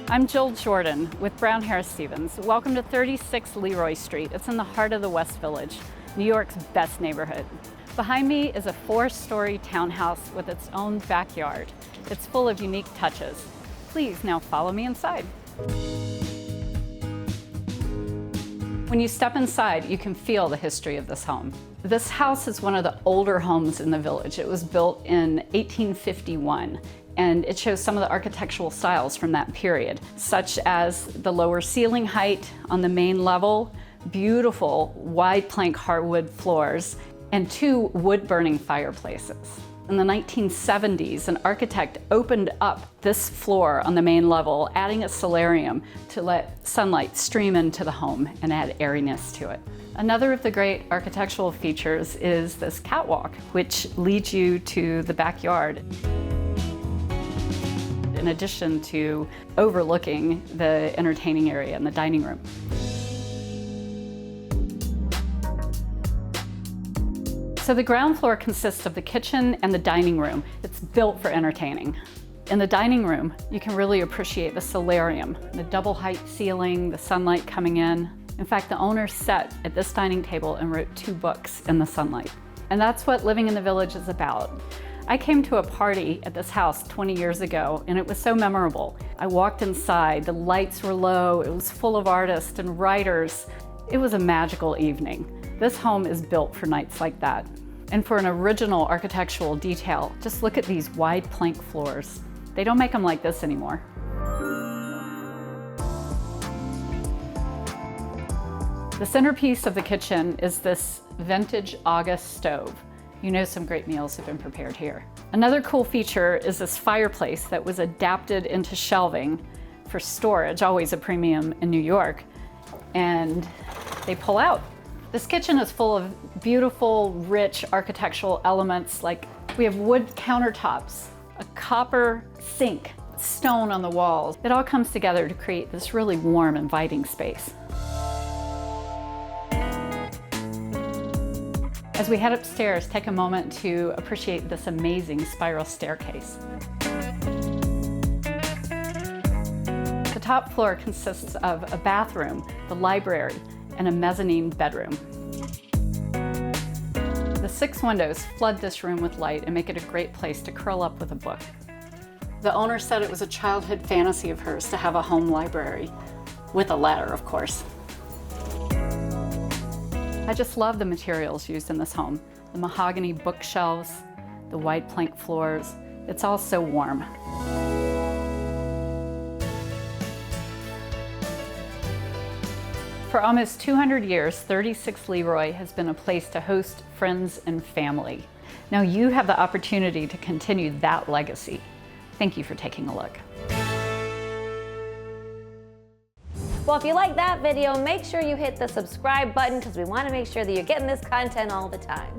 I'm Jill Jordan with Brown Harris Stevens. Welcome to 36 Leroy Street. It's in the heart of the West Village, New York's best neighborhood. Behind me is a 4-story townhouse with its own backyard. It's full of unique touches. Please now follow me inside. When you step inside, you can feel the history of this home. This house is one of the older homes in the village. It was built in 1851, and it shows some of the architectural styles from that period, such as the lower ceiling height on the main level, beautiful wide plank hardwood floors, and 2 wood-burning fireplaces. In the 1970s, an architect opened up this floor on the main level, adding a solarium to let sunlight stream into the home and add airiness to it. Another of the great architectural features is this catwalk, which leads you to the backyard, in addition to overlooking the entertaining area and the dining room. So the ground floor consists of the kitchen and the dining room. It's built for entertaining. In the dining room, you can really appreciate the solarium, the double height ceiling, the sunlight coming in. In fact, the owner sat at this dining table and wrote 2 books in the sunlight. And that's what living in the village is about. I came to a party at this house 20 years ago, and it was so memorable. I walked inside, the lights were low, it was full of artists and writers. It was a magical evening. This home is built for nights like that. And for an original architectural detail, just look at these wide plank floors. They don't make them like this anymore. The centerpiece of the kitchen is this vintage August stove. You know some great meals have been prepared here. Another cool feature is this fireplace that was adapted into shelving for storage, always a premium in New York, and they pull out. This kitchen is full of beautiful, rich architectural elements, like we have wood countertops, a copper sink, stone on the walls. It all comes together to create this really warm, inviting space. As we head upstairs, take a moment to appreciate this amazing spiral staircase. The top floor consists of a bathroom, the library, and a mezzanine bedroom. The 6 windows flood this room with light and make it a great place to curl up with a book. The owner said it was a childhood fantasy of hers to have a home library, with a ladder, of course. I just love the materials used in this home. The mahogany bookshelves, the wide plank floors. It's all so warm. For almost 200 years, 36 Leroy has been a place to host friends and family. Now you have the opportunity to continue that legacy. Thank you for taking a look. Well, if you like that video, make sure you hit the subscribe button because we want to make sure that you're getting this content all the time.